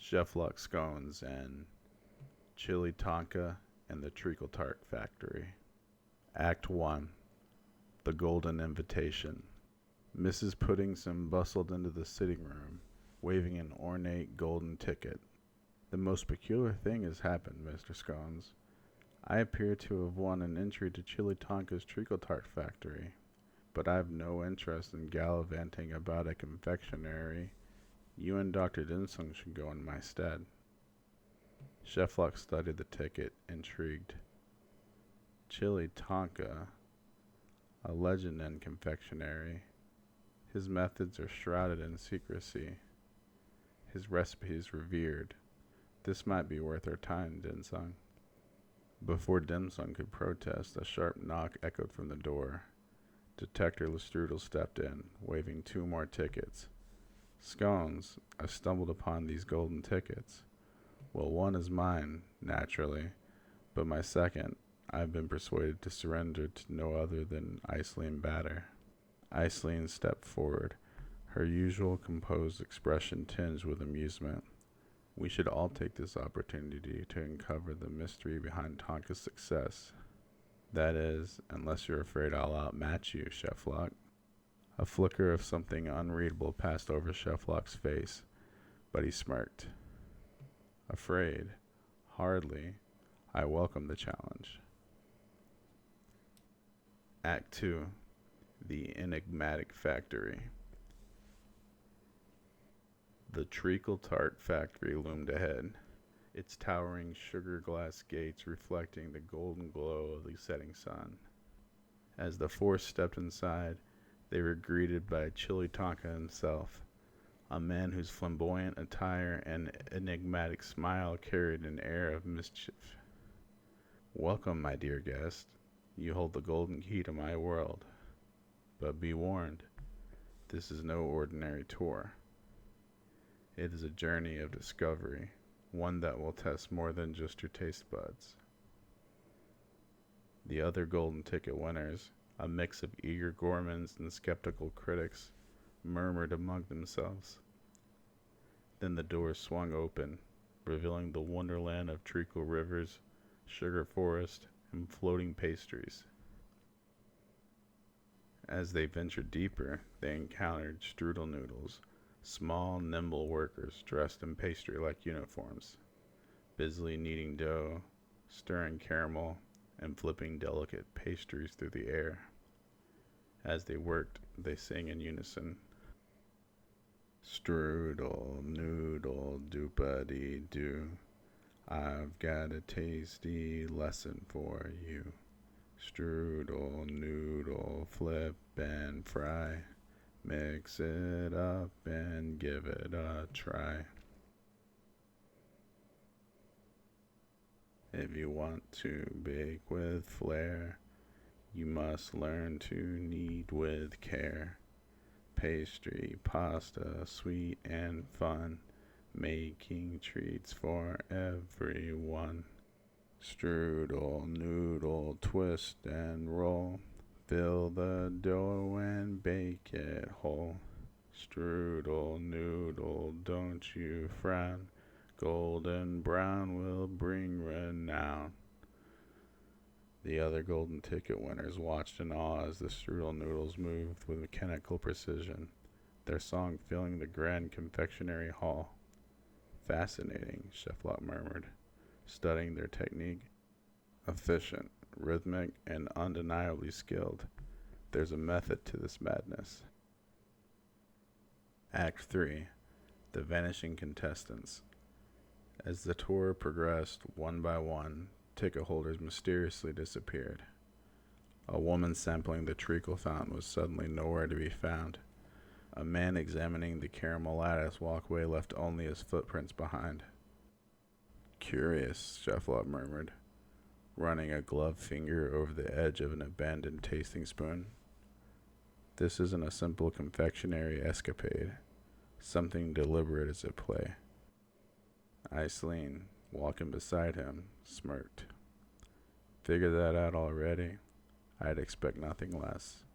Chef Luck Scones and Chili Tonka and the Treacle Tart Factory. Act 1. The Golden Invitation. Mrs. Puddingson bustled into the sitting room, waving an ornate golden ticket. The most peculiar thing has happened, Mr. Scones. I appear to have won an entry to Chili Tonka's Treacle Tart Factory, but I have no interest in gallivanting about a confectionery. You and Dr. Dinsung should go in my stead. Chef Luck studied the ticket, intrigued. Chili Tonka, a legend in confectionery. His methods are shrouded in secrecy. His recipes revered. This might be worth our time, Dinsung. Before Dinsung could protest, a sharp knock echoed from the door. Detective Lestrudel stepped in, waving 2 more tickets. Scones, I stumbled upon these golden tickets. Well, one is mine, naturally, but my second I have been persuaded to surrender to no other than Iceland Batter. Iceland stepped forward, her usual composed expression tinged with amusement. We should all take this opportunity to uncover the mystery behind Tonka's success. That is, unless you're afraid I'll outmatch you, Chef Luck. A flicker of something unreadable passed over Chef Luck's face, but he smirked. Afraid? Hardly. I welcome the challenge. Act 2. The Enigmatic Factory. The Treacle Tart Factory loomed ahead, its towering sugar glass gates reflecting the golden glow of the setting sun. As the 4 stepped inside, they were greeted by Chili Tonka himself, a man whose flamboyant attire and enigmatic smile carried an air of mischief. Welcome, my dear guest. You hold the golden key to my world. But be warned, this is no ordinary tour. It is a journey of discovery, one that will test more than just your taste buds. The other golden ticket winners, a mix of eager gourmands and skeptical critics, murmured among themselves. Then the doors swung open, revealing the wonderland of treacle rivers, sugar forest, and floating pastries. As they ventured deeper, they encountered strudel noodles, small, nimble workers dressed in pastry-like uniforms, busily kneading dough, stirring caramel, and flipping delicate pastries through the air. As they worked, they sang in unison. Strudel, noodle, doopity-doo. I've got a tasty lesson for you. Strudel, noodle, flip and fry. Mix it up and give it a try. If you want to bake with flair, you must learn to knead with care. Pastry, pasta, sweet and fun, making treats for everyone. Strudel, noodle, twist and roll. Fill the dough and bake it whole. Strudel, noodle, don't you frown. Golden brown will bring renown. The other golden ticket winners watched in awe as the strudel noodles moved with mechanical precision, their song filling the grand confectionery hall. Fascinating, Chef Lot murmured, studying their technique. Efficient, rhythmic, and undeniably skilled. There's a method to this madness. Act 3. The Vanishing Contestants. As the tour progressed, one by one, ticket holders mysteriously disappeared. A woman sampling the treacle fountain was suddenly nowhere to be found. A man examining the caramel lattice walkway left only his footprints behind. Curious, Chef Lot murmured, running a gloved finger over the edge of an abandoned tasting spoon. This isn't a simple confectionery escapade. Something deliberate is at play. Iceline, walking beside him, smirked. Figure that out already? I'd expect nothing less.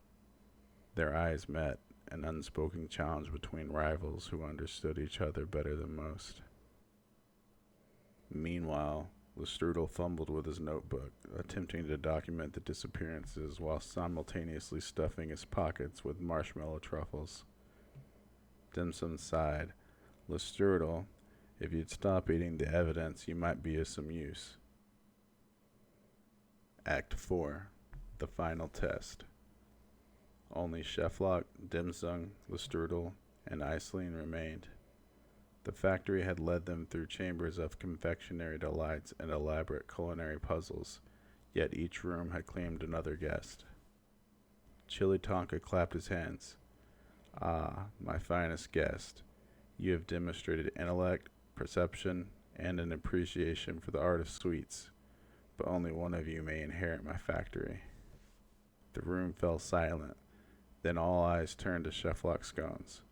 Their eyes met, an unspoken challenge between rivals who understood each other better than most. Meanwhile, Lestrudel fumbled with his notebook, attempting to document the disappearances while simultaneously stuffing his pockets with marshmallow truffles. Dim Sum sighed. Lestrudel, if you'd stop eating the evidence, you might be of some use. Act 4. The Final Test. Only Cheflock, Dim Sum, Lestrudel, and Iceline remained. The factory had led them through chambers of confectionery delights and elaborate culinary puzzles, yet each room had claimed another guest. Chili Tonka clapped his hands. Ah, my finest guest, you have demonstrated intellect, perception, and an appreciation for the art of sweets, but only one of you may inherit my factory. The room fell silent. Then all eyes turned to Cheflock Scones.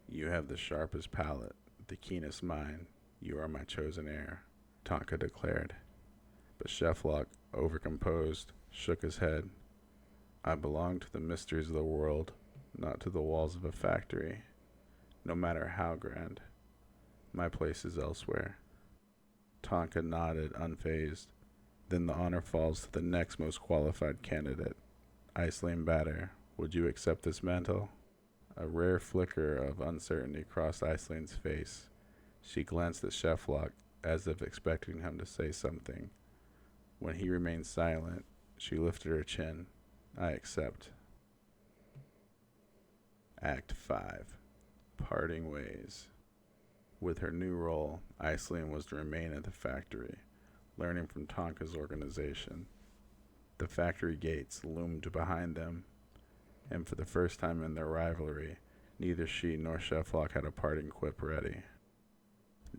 You have the sharpest palate, the keenest mind. You are my chosen heir, Tonka declared. But Cheflock, overcomposed, shook his head. I belong to the mysteries of the world, not to the walls of a factory, no matter how grand. My place is elsewhere. Tonka nodded, unfazed. Then the honor falls to the next most qualified candidate. Iceland Batter, would you accept this mantle? A rare flicker of uncertainty crossed Iceland's face. She glanced at Cheflock, as if expecting him to say something. When he remained silent, she lifted her chin. I accept. Act 5. Parting Ways. With her new role, Iceland was to remain at the factory, learning from Tonka's organization. The factory gates loomed behind them, and for the first time in their rivalry, neither she nor Cheflock had a parting quip ready.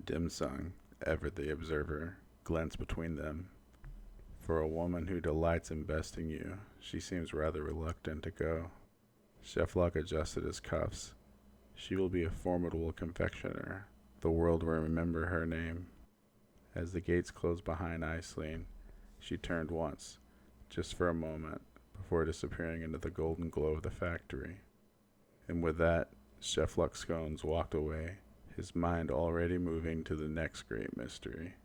Dim Sum, ever the observer, glanced between them. For a woman who delights in besting you, she seems rather reluctant to go. Cheflock adjusted his cuffs. She will be a formidable confectioner. The world will remember her name. As the gates closed behind Iceland, she turned once, just for a moment, before disappearing into the golden glow of the factory. And with that, Cheflock Scones walked away, his mind already moving to the next great mystery.